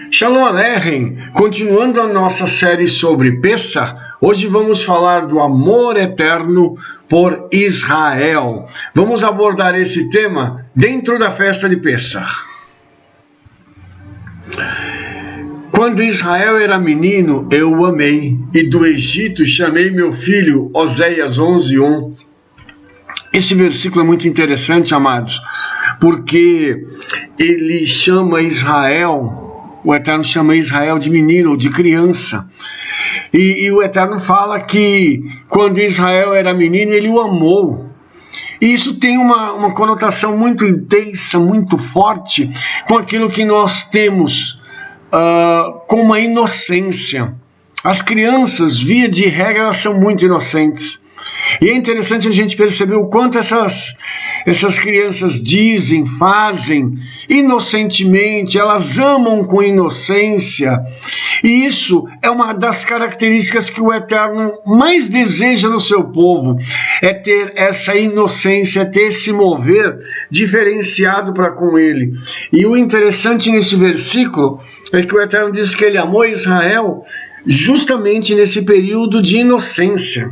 Shalom Aleichem, continuando a nossa série sobre Pessach, hoje vamos falar do amor eterno por Israel. Vamos abordar esse tema dentro da festa de Pessach. Quando Israel era menino, eu o amei, e do Egito chamei meu filho, Oséias 11:1. Esse versículo é muito interessante, amados, porque ele chama Israel, o Eterno chama Israel de menino, de criança. E o Eterno fala que quando Israel era menino, ele o amou. E isso tem uma conotação muito intensa, muito forte, com aquilo que nós temos com uma inocência. As crianças, via de regra, elas são muito inocentes. E é interessante a gente perceber o quanto essas crianças dizem, fazem inocentemente, elas amam com inocência. E isso é uma das características que o Eterno mais deseja no seu povo, é ter essa inocência, ter esse mover diferenciado para com ele. E o interessante nesse versículo é que o Eterno diz que ele amou Israel justamente nesse período de inocência.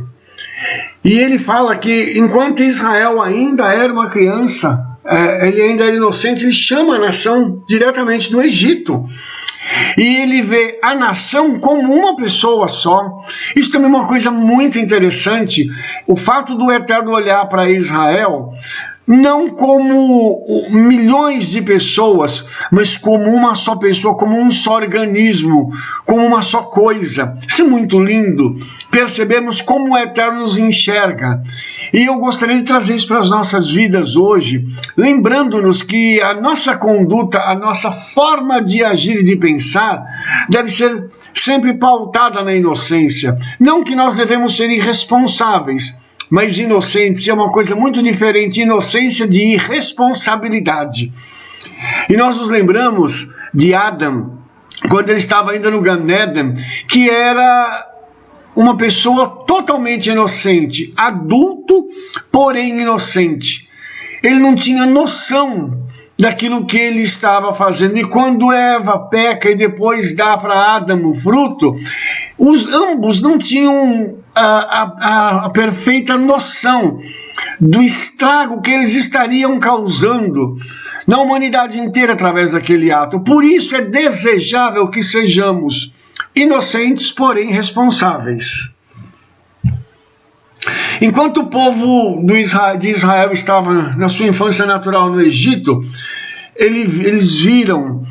E ele fala que enquanto Israel ainda era uma criança, ele ainda era inocente, ele chama a nação diretamente do Egito. E ele vê a nação como uma pessoa só. Isso também é uma coisa muito interessante, o fato do Eterno olhar para Israel não como milhões de pessoas, mas como uma só pessoa, como um só organismo, como uma só coisa. Isso é muito lindo, percebemos como o Eterno nos enxerga. E eu gostaria de trazer isso para as nossas vidas hoje, lembrando-nos que a nossa conduta, a nossa forma de agir e de pensar deve ser sempre pautada na inocência. Não que nós devemos ser irresponsáveis, mas inocentes é uma coisa muito diferente, inocência de irresponsabilidade. E nós nos lembramos de Adão, quando ele estava ainda no Gan Eden, que era uma pessoa totalmente inocente, adulto, porém inocente. Ele não tinha noção daquilo que ele estava fazendo. E quando Eva peca e depois dá para Adão o fruto, ambos não tinham a perfeita noção do estrago que eles estariam causando na humanidade inteira através daquele ato. Por isso é desejável que sejamos inocentes, porém responsáveis. Enquanto o povo de Israel estava na sua infância natural no Egito, eles viram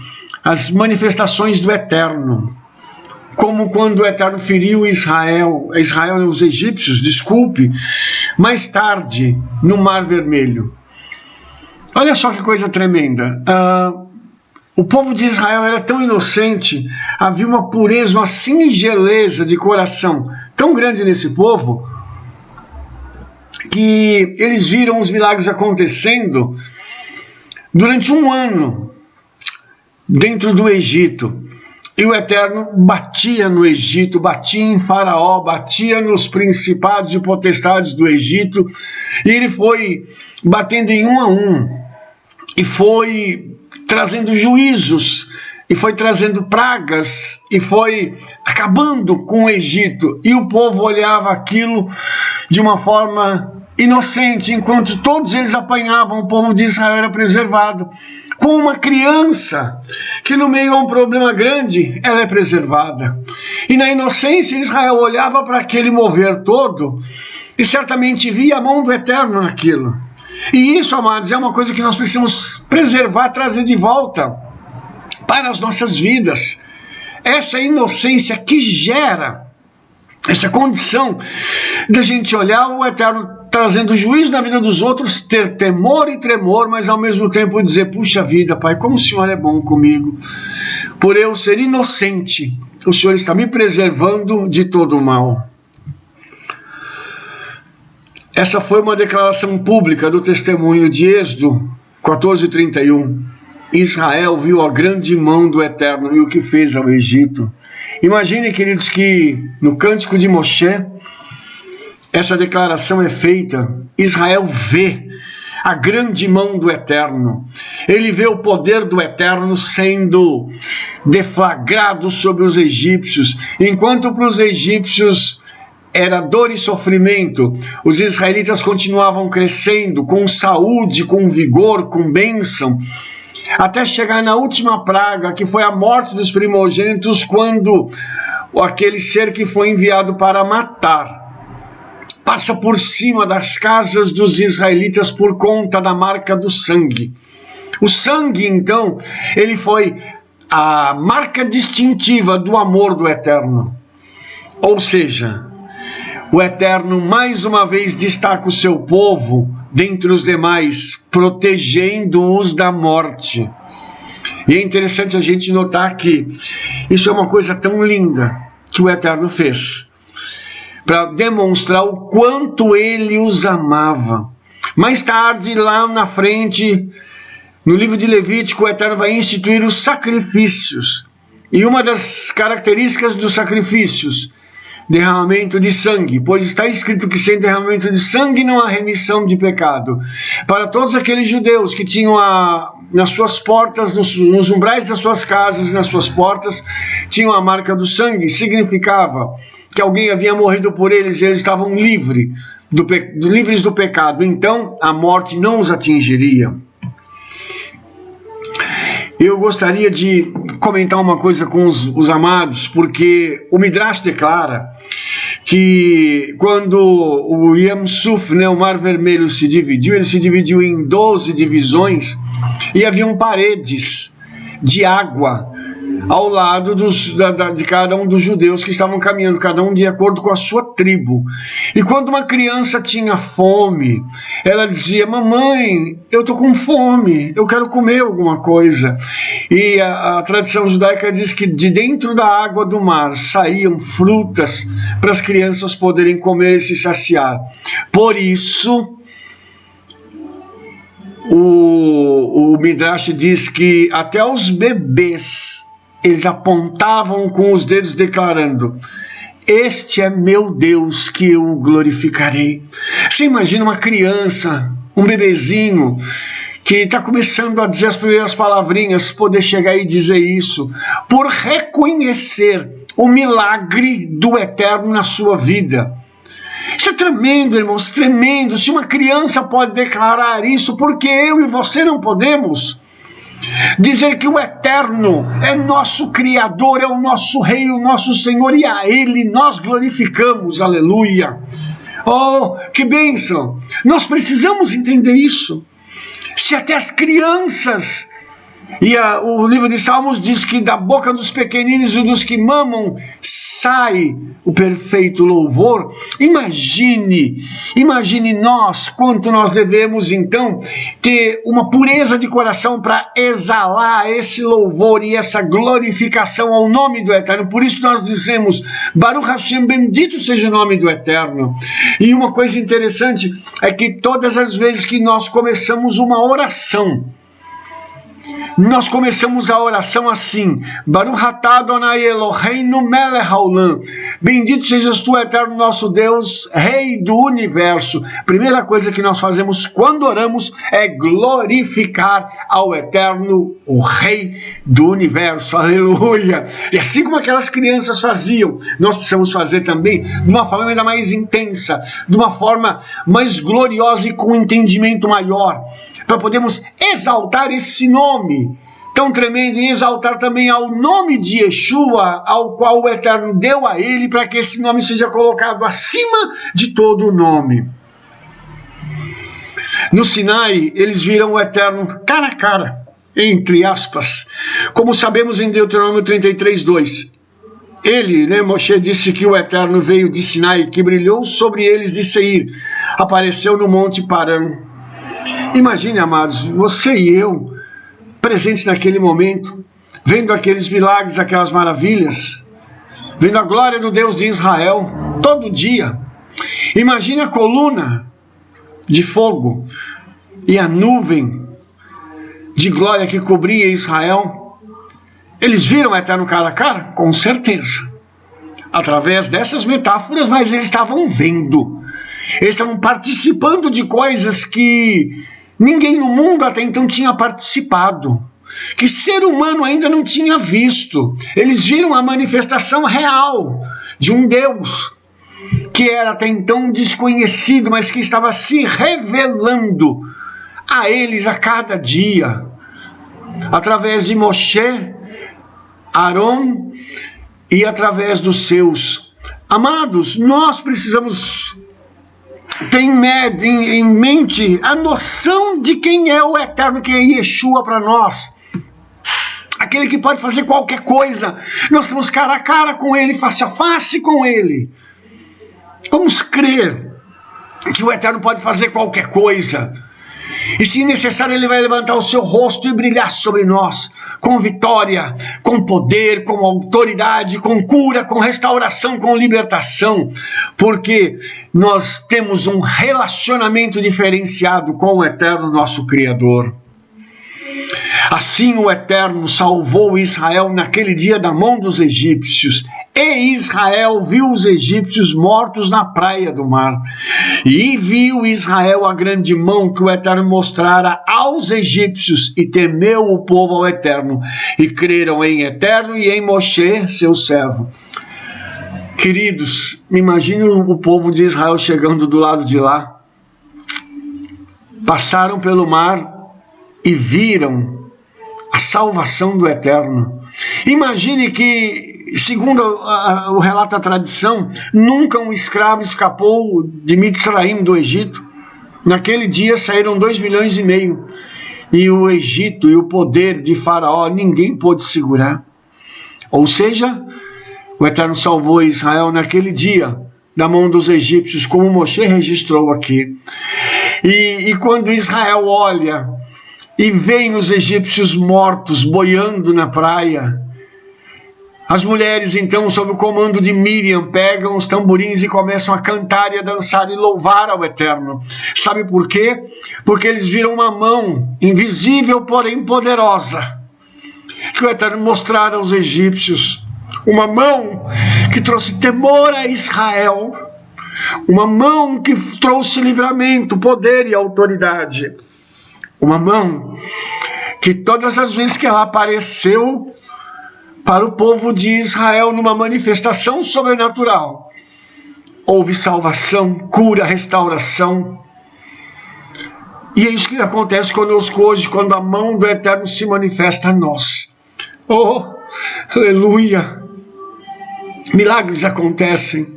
as manifestações do Eterno, como quando o Eterno feriu Israel e os egípcios, mais tarde no Mar Vermelho. Olha só que coisa tremenda. O povo de Israel era tão inocente, havia uma pureza, uma singeleza de coração tão grande nesse povo, que eles viram os milagres acontecendo durante um ano dentro do Egito. E o Eterno batia no Egito, batia em Faraó, batia nos principados e potestades do Egito, e ele foi batendo em um a um, e foi trazendo juízos, e foi trazendo pragas, e foi acabando com o Egito. E o povo olhava aquilo de uma forma inocente, enquanto todos eles apanhavam, o povo de Israel era preservado. Com uma criança que no meio a um problema grande, ela é preservada. E na inocência, Israel olhava para aquele mover todo e certamente via a mão do Eterno naquilo. E isso, amados, é uma coisa que nós precisamos preservar, trazer de volta para as nossas vidas. Essa inocência que gera essa condição da gente olhar o Eterno trazendo juízo na vida dos outros, ter temor e tremor, mas ao mesmo tempo dizer: puxa vida, Pai, como o Senhor é bom comigo. Por eu ser inocente, o Senhor está me preservando de todo o mal. Essa foi uma declaração pública do testemunho de Êxodo 14:31. Israel viu a grande mão do Eterno e o que fez ao Egito. Imagine, queridos, que no Cântico de Moshe, essa declaração é feita. Israel vê a grande mão do Eterno. Ele vê o poder do Eterno sendo deflagrado sobre os egípcios, enquanto para os egípcios era dor e sofrimento, os israelitas continuavam crescendo com saúde, com vigor, com bênção, até chegar na última praga, que foi a morte dos primogênitos, quando aquele ser que foi enviado para matar passa por cima das casas dos israelitas por conta da marca do sangue. O sangue, então, ele foi a marca distintiva do amor do Eterno. Ou seja, o Eterno mais uma vez destaca o seu povo dentre os demais, protegendo-os da morte. E é interessante a gente notar que isso é uma coisa tão linda que o Eterno fez, para demonstrar o quanto ele os amava. Mais tarde, lá na frente, no livro de Levítico, o Eterno vai instituir os sacrifícios. E uma das características dos sacrifícios, derramamento de sangue, pois está escrito que sem derramamento de sangue não há remissão de pecado. Para todos aqueles judeus que tinham nas suas portas, nos umbrais das suas casas e nas suas portas, tinham a marca do sangue, significava que alguém havia morrido por eles e eles estavam livres do pecado, então a morte não os atingiria. Eu gostaria de comentar uma coisa com os amados, porque o Midrash declara que quando o Yam Suf, o Mar Vermelho, se dividiu, ele se dividiu em 12 divisões e haviam paredes de água ao lado de cada um dos judeus que estavam caminhando, cada um de acordo com a sua tribo. E quando uma criança tinha fome, ela dizia: mamãe, eu estou com fome, eu quero comer alguma coisa. E a tradição judaica diz que de dentro da água do mar saíam frutas para as crianças poderem comer e se saciar. Por isso, o Midrash diz que até os bebês eles apontavam com os dedos declarando: este é meu Deus que eu o glorificarei. Você imagina uma criança, um bebezinho, que está começando a dizer as primeiras palavrinhas, poder chegar e dizer isso, por reconhecer o milagre do Eterno na sua vida. Isso é tremendo, irmãos, tremendo. Se uma criança pode declarar isso, por que eu e você não podemos? Dizer que o Eterno é nosso Criador, é o nosso Rei, o nosso Senhor, e a Ele nós glorificamos, aleluia. Oh, que bênção! Nós precisamos entender isso. Se até as crianças, e o livro de Salmos diz que da boca dos pequeninos e dos que mamam sai o perfeito louvor, imagine nós, quanto nós devemos então ter uma pureza de coração para exalar esse louvor e essa glorificação ao nome do Eterno. Por isso nós dizemos: Baruch Hashem, bendito seja o nome do Eterno. E uma coisa interessante é que todas as vezes que nós começamos uma oração, nós começamos a oração assim: Baruch atah Adonai Eloheinu melech haolam. Bendito sejas tu, Eterno nosso Deus, Rei do Universo. Primeira coisa que nós fazemos quando oramos é glorificar ao Eterno, o Rei do Universo. Aleluia! E assim como aquelas crianças faziam, nós precisamos fazer também de uma forma ainda mais intensa, de uma forma mais gloriosa e com um entendimento maior, para podermos exaltar esse nome tão tremendo e exaltar também ao nome de Yeshua, ao qual o Eterno deu a ele, para que esse nome seja colocado acima de todo o nome. No Sinai, eles viram o Eterno cara a cara, entre aspas, como sabemos em Deuteronômio 33:2. Ele, Moshe, disse que o Eterno veio de Sinai, que brilhou sobre eles de Seir, apareceu no Monte Paran. Imagine, amados, você e eu, presentes naquele momento, vendo aqueles milagres, aquelas maravilhas, vendo a glória do Deus de Israel, todo dia. Imagine a coluna de fogo e a nuvem de glória que cobria Israel. Eles viram o Eterno cara a cara? Com certeza. Através dessas metáforas, mas eles estavam vendo. Eles estavam participando de coisas que ninguém no mundo até então tinha participado, que ser humano ainda não tinha visto. Eles viram a manifestação real de um Deus que era até então desconhecido, mas que estava se revelando a eles a cada dia, através de Moshe, Arão e através dos seus. Amados, nós precisamos ter em mente a noção de quem é o Eterno, quem é Yeshua para nós. Aquele que pode fazer qualquer coisa. Nós estamos cara a cara com Ele, face a face com Ele. Vamos crer que o Eterno pode fazer qualquer coisa. E se necessário, Ele vai levantar o seu rosto e brilhar sobre nós, com vitória, com poder, com autoridade, com cura, com restauração, com libertação, porque nós temos um relacionamento diferenciado com o Eterno, nosso Criador. Assim o Eterno salvou Israel naquele dia da mão dos egípcios, e Israel viu os egípcios mortos na praia do mar. E viu Israel a grande mão que o Eterno mostrara aos egípcios, e temeu o povo ao Eterno, e creram em Eterno e em Moshe, seu servo. Queridos, imagine o povo de Israel chegando do lado de lá. Passaram pelo mar e viram a salvação do Eterno. Imagine que, segundo o relato da tradição, nunca um escravo escapou de Mitzraim, do Egito. Naquele dia saíram 2,5 milhões. E o Egito e o poder de Faraó ninguém pôde segurar. Ou seja, o Eterno salvou Israel naquele dia da mão dos egípcios, como Moshe registrou aqui. E quando Israel olha e veem os egípcios mortos boiando na praia, as mulheres então, sob o comando de Miriam, pegam os tamborins e começam a cantar e a dançar e louvar ao Eterno. Sabe por quê? Porque eles viram uma mão invisível, porém poderosa, que o Eterno mostrara aos egípcios. Uma mão que trouxe temor a Israel, uma mão que trouxe livramento, poder e autoridade. Uma mão que todas as vezes que ela apareceu para o povo de Israel numa manifestação sobrenatural, houve salvação, cura, restauração. E é isso que acontece conosco hoje, quando a mão do Eterno se manifesta a nós. Oh, aleluia! Milagres acontecem,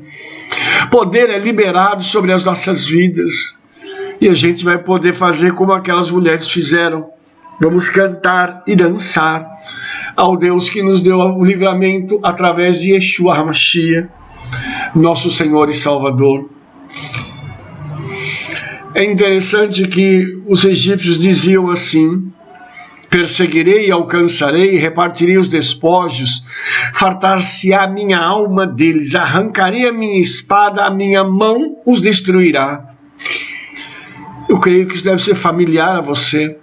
poder é liberado sobre as nossas vidas. E a gente vai poder fazer como aquelas mulheres fizeram. Vamos cantar e dançar ao Deus que nos deu o livramento através de Yeshua HaMashiach, nosso Senhor e Salvador. É interessante que os egípcios diziam assim: perseguirei e alcançarei, repartirei os despojos, fartar-se-á a minha alma deles, arrancarei a minha espada, a minha mão os destruirá. Eu creio que isso deve ser familiar a você,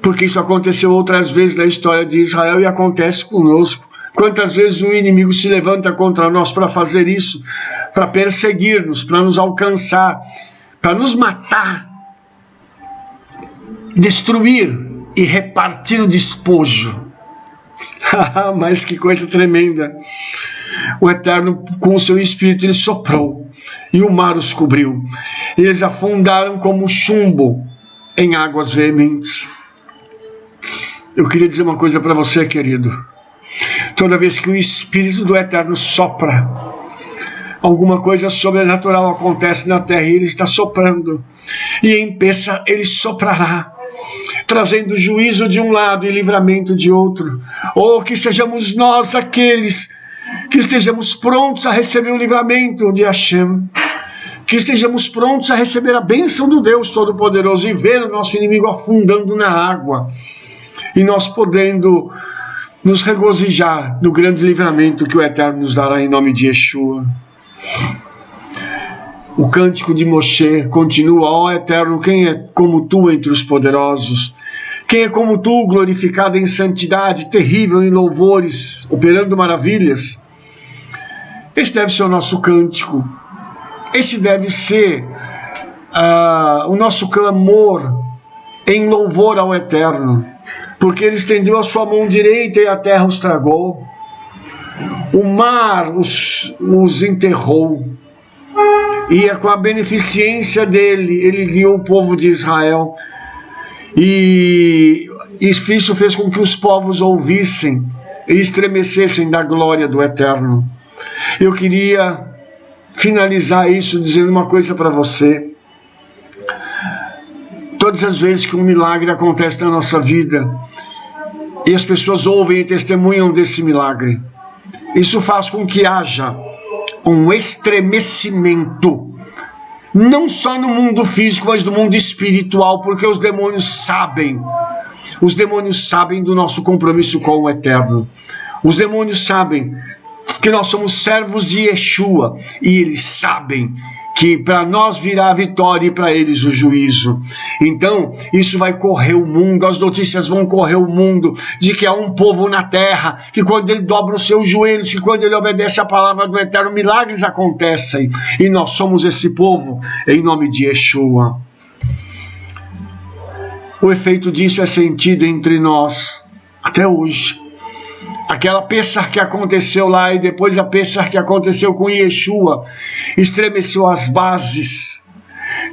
porque isso aconteceu outras vezes na história de Israel e acontece conosco. Quantas vezes o inimigo se levanta contra nós para fazer isso, para perseguir-nos, para nos alcançar, para nos matar, destruir e repartir o despojo. Mas que coisa tremenda! O Eterno, com o seu Espírito, ele soprou e o mar os cobriu. E eles afundaram como chumbo em águas veementes. Eu queria dizer uma coisa para você, querido. Toda vez que o Espírito do Eterno sopra, alguma coisa sobrenatural acontece na terra e ele está soprando. E em Pessa ele soprará, trazendo juízo de um lado e livramento de outro. Ou que sejamos nós aqueles que estejamos prontos a receber o livramento de Hashem, que estejamos prontos a receber a bênção do Deus Todo-Poderoso e ver o nosso inimigo afundando na água, e nós podendo nos regozijar no grande livramento que o Eterno nos dará em nome de Yeshua. O cântico de Moshe continua: ó Eterno, quem é como tu entre os poderosos? Quem é como tu, glorificado em santidade, terrível em louvores, operando maravilhas? Esse deve ser o nosso cântico. Esse deve ser o nosso clamor em louvor ao Eterno, porque Ele estendeu a sua mão direita e a terra os tragou, o mar os enterrou, e com a beneficência dele, Ele guiou o povo de Israel, e isso fez com que os povos ouvissem e estremecessem da glória do Eterno. Eu queria finalizar isso dizendo uma coisa para você. Todas as vezes que um milagre acontece na nossa vida e as pessoas ouvem e testemunham desse milagre, isso faz com que haja um estremecimento, não só no mundo físico, mas no mundo espiritual, porque os demônios sabem do nosso compromisso com o Eterno. Os demônios sabem que nós somos servos de Yeshua, e eles sabem que para nós virá a vitória e para eles o juízo. Então, isso vai correr o mundo, as notícias vão correr o mundo, de que há um povo na terra, que quando ele dobra os seus joelhos, que quando ele obedece a palavra do Eterno, milagres acontecem, e nós somos esse povo, em nome de Yeshua. O efeito disso é sentido entre nós, até hoje. Aquela Pessah que aconteceu lá e depois a Pessah que aconteceu com Yeshua estremeceu as bases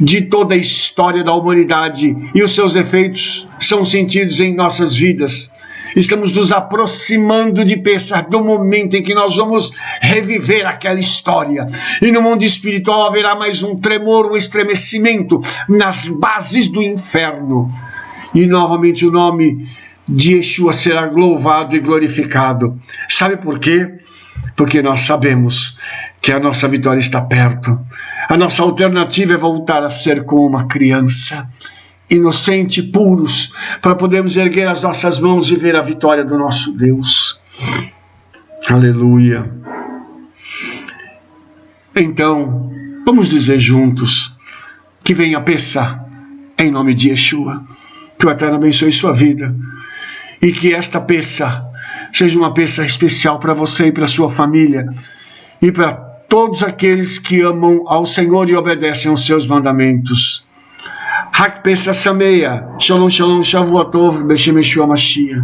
de toda a história da humanidade, e os seus efeitos são sentidos em nossas vidas. Estamos nos aproximando de Pessah, do momento em que nós vamos reviver aquela história, e no mundo espiritual haverá mais um tremor, um estremecimento nas bases do inferno, e novamente o nome de Yeshua será louvado e glorificado. Sabe por quê? Porque nós sabemos que a nossa vitória está perto. A nossa alternativa é voltar a ser como uma criança, inocente e puros, para podermos erguer as nossas mãos e ver a vitória do nosso Deus. Aleluia. Então, vamos dizer juntos que venha a Pessah em nome de Yeshua. Que o Eterno abençoe sua vida, e que esta Pessah seja uma Pessah especial para você e para sua família, e para todos aqueles que amam ao Senhor e obedecem aos seus mandamentos. Hak Pessah Sameach, Shalom Shalom, Shavuot Tov, Beshem Yeshua Mashiach.